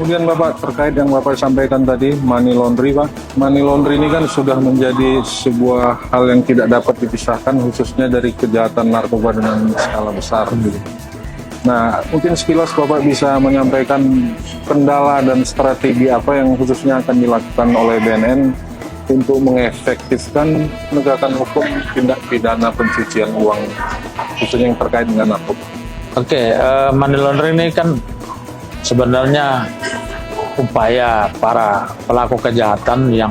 Kemudian Bapak, terkait yang Bapak sampaikan tadi, money laundry Pak. Money laundry ini kan sudah menjadi sebuah hal yang tidak dapat dipisahkan, khususnya dari kejahatan narkoba dengan skala besar. Nah, mungkin sekilas Bapak bisa menyampaikan kendala dan strategi apa yang khususnya akan dilakukan oleh BNN untuk mengefektifkan penegakan hukum tindak pidana pencucian uang, khususnya yang terkait dengan narkoba. Oke, money laundering ini kan sebenarnya upaya para pelaku kejahatan yang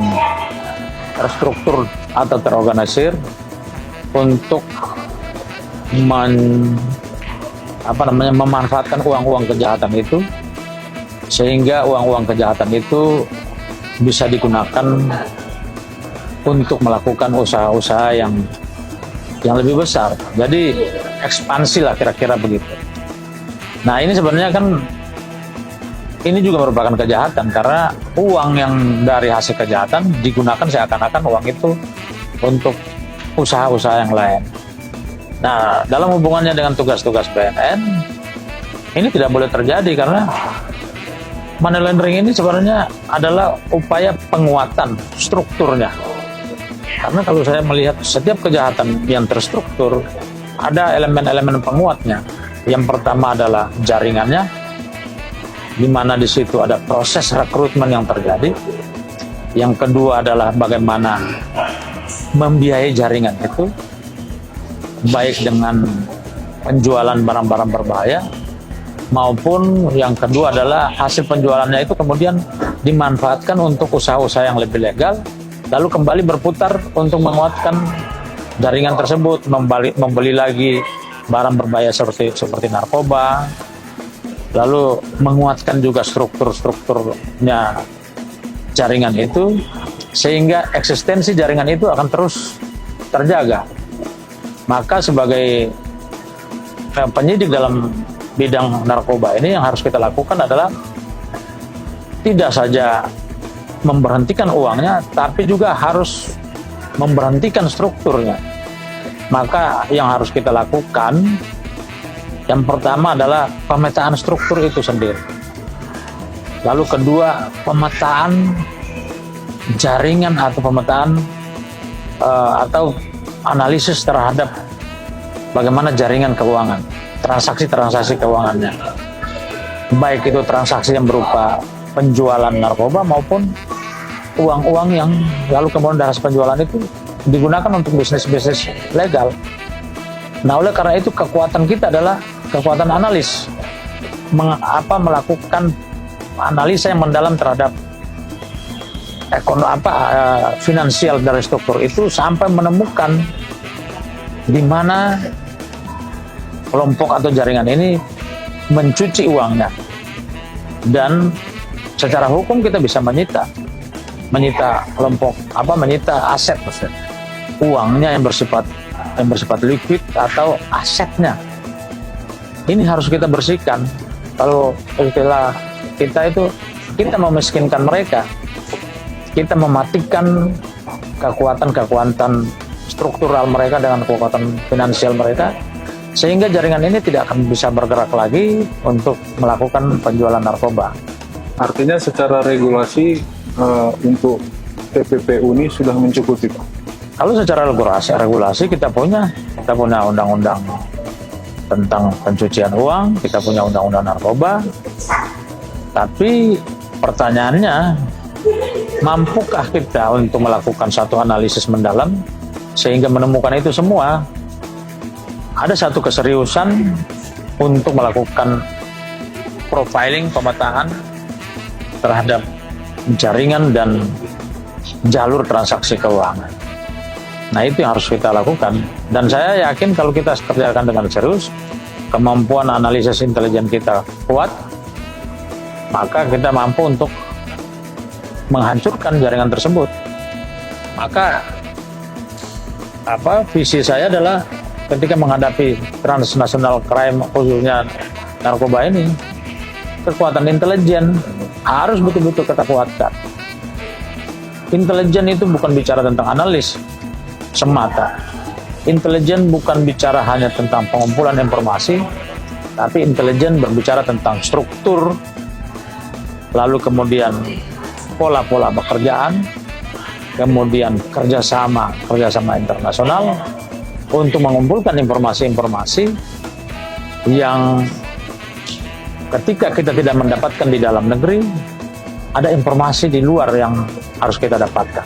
terstruktur atau terorganisir untuk memanfaatkan uang-uang kejahatan itu, sehingga uang-uang kejahatan itu bisa digunakan untuk melakukan usaha-usaha yang lebih besar. Jadi ekspansi lah kira-kira begitu. Nah, ini sebenarnya kan ini juga merupakan kejahatan, karena uang yang dari hasil kejahatan digunakan seakan-akan uang itu untuk usaha-usaha yang lain. Nah, dalam hubungannya dengan tugas-tugas BNN, ini tidak boleh terjadi, karena money laundering ini sebenarnya adalah upaya penguatan strukturnya. Karena kalau saya melihat setiap kejahatan yang terstruktur, ada elemen-elemen penguatnya. Yang pertama adalah jaringannya, di mana di situ ada proses rekrutmen yang terjadi. Yang kedua adalah bagaimana membiayai jaringan itu, baik dengan penjualan barang-barang berbahaya, maupun yang kedua adalah hasil penjualannya itu kemudian dimanfaatkan untuk usaha-usaha yang lebih legal, lalu kembali berputar untuk menguatkan jaringan tersebut, membeli lagi barang berbahaya seperti narkoba, lalu menguatkan juga strukturnya jaringan itu, sehingga eksistensi jaringan itu akan terus terjaga. Maka sebagai penyidik dalam bidang narkoba ini, yang harus kita lakukan adalah tidak saja memberhentikan uangnya, tapi juga harus memberhentikan strukturnya. Maka yang harus kita lakukan, yang pertama adalah pemetaan struktur itu sendiri. Lalu kedua, pemetaan jaringan atau pemetaan atau analisis terhadap bagaimana jaringan keuangan, transaksi-transaksi keuangannya. Baik itu transaksi yang berupa penjualan narkoba maupun uang-uang yang lalu kemudian dari hasil penjualan itu digunakan untuk bisnis-bisnis legal. Nah, oleh karena itu kekuatan kita adalah kekuatan analis, melakukan analisa yang mendalam terhadap finansial dari struktur itu, sampai menemukan di mana kelompok atau jaringan ini mencuci uangnya, dan secara hukum kita bisa menyita aset, uangnya yang bersifat liquid atau asetnya. Ini harus kita bersihkan. Kalau istilah kita itu, kita memiskinkan mereka, kita mematikan kekuatan struktural mereka dengan kekuatan finansial mereka, sehingga jaringan ini tidak akan bisa bergerak lagi untuk melakukan penjualan narkoba. Artinya secara regulasi untuk TPPU ini sudah mencukupi, Pak? Kalau secara regulasi kita punya undang-undang tentang pencucian uang, kita punya undang-undang narkoba, tapi pertanyaannya, mampukah kita untuk melakukan satu analisis mendalam sehingga menemukan itu semua? Ada satu keseriusan untuk melakukan profiling, pemetaan terhadap jaringan dan jalur transaksi keuangan. Nah, itu yang harus kita lakukan. Dan saya yakin kalau kita kerjakan dengan serius, kemampuan analisis intelijen kita kuat, maka kita mampu untuk menghancurkan jaringan tersebut. Maka visi saya adalah ketika menghadapi transnational crime, khususnya narkoba ini, kekuatan intelijen harus betul-betul kita kuatkan. Intelijen itu bukan bicara tentang analis semata. Intelijen bukan bicara hanya tentang pengumpulan informasi, tapi intelijen berbicara tentang struktur lalu kemudian pola-pola pekerjaan, kemudian kerjasama internasional untuk mengumpulkan informasi-informasi yang ketika kita tidak mendapatkan di dalam negeri, ada informasi di luar yang harus kita dapatkan.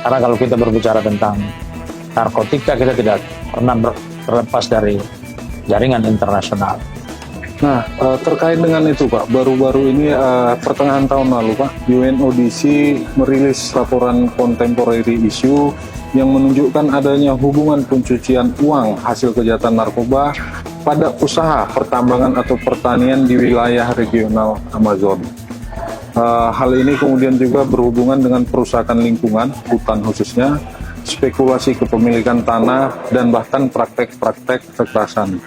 Karena kalau kita berbicara tentang narkotika, kita tidak pernah terlepas dari jaringan internasional. Nah, terkait dengan itu Pak, baru-baru ini pertengahan tahun lalu Pak, UNODC merilis laporan contemporary issue yang menunjukkan adanya hubungan pencucian uang hasil kejahatan narkoba pada usaha pertambangan atau pertanian di wilayah regional Amazon. Hal ini kemudian juga berhubungan dengan perusakan lingkungan, hutan khususnya, spekulasi kepemilikan tanah, dan bahkan praktek-praktek kekerasan.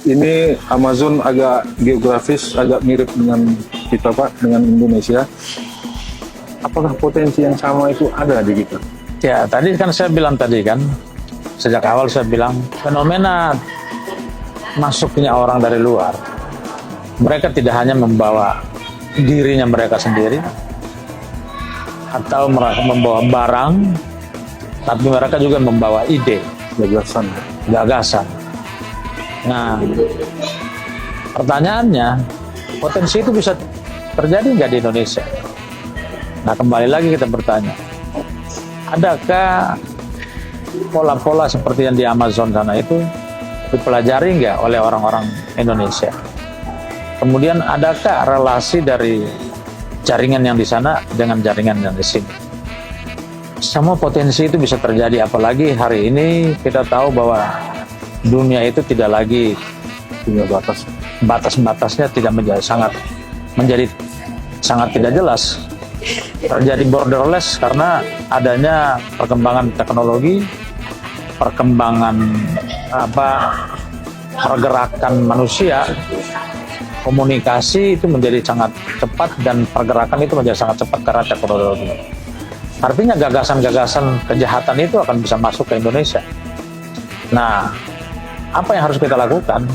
Ini Amazon agak geografis, agak mirip dengan kita Pak, dengan Indonesia. Apakah potensi yang sama itu ada di kita? Ya, tadi kan saya bilang sejak awal saya bilang, fenomena masuknya orang dari luar, mereka tidak hanya membawa dirinya mereka sendiri, atau mereka membawa barang, tapi mereka juga membawa ide, gagasan. Nah, pertanyaannya, potensi itu bisa terjadi nggak di Indonesia? Nah, kembali lagi kita bertanya, adakah pola-pola seperti yang di Amazon sana itu dipelajari nggak oleh orang-orang Indonesia? Kemudian adakah relasi dari jaringan yang di sana dengan jaringan yang di sini? Semua potensi itu bisa terjadi, apalagi hari ini kita tahu bahwa dunia itu tidak lagi punya batas-batasnya, tidak menjadi sangat tidak jelas, terjadi borderless karena adanya perkembangan teknologi, perkembangan pergerakan manusia, komunikasi itu menjadi sangat cepat, dan pergerakan itu menjadi sangat cepat karena teknologi. Artinya gagasan-gagasan kejahatan itu akan bisa masuk ke Indonesia. Nah, apa yang harus kita lakukan?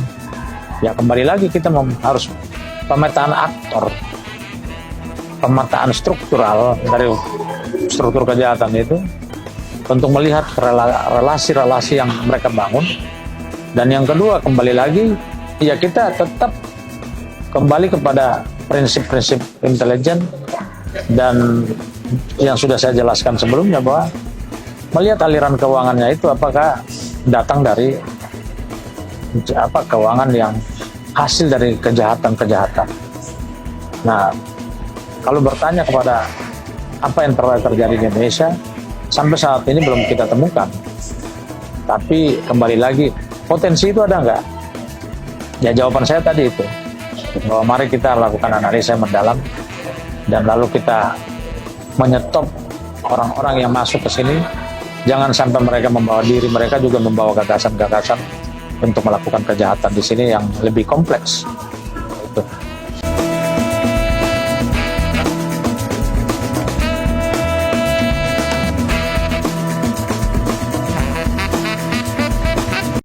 Ya, kembali lagi kita harus pemetaan aktor, pemetaan struktural dari struktur kejahatan itu untuk melihat relasi-relasi yang mereka bangun. Dan yang kedua, kembali lagi, ya kita tetap kembali kepada prinsip-prinsip intelijen dan yang sudah saya jelaskan sebelumnya, bahwa melihat aliran keuangannya itu apakah datang dari keuangan yang hasil dari kejahatan-kejahatan. Nah, kalau bertanya kepada apa yang terjadi di Indonesia, sampai saat ini belum kita temukan. Tapi kembali lagi, potensi itu ada nggak? Ya, jawaban saya tadi itu, bahwa mari kita lakukan analisa mendalam, dan lalu kita menyetop orang-orang yang masuk ke sini. Jangan sampai mereka membawa diri, mereka juga membawa gagasan-gagasan untuk melakukan kejahatan di sini yang lebih kompleks.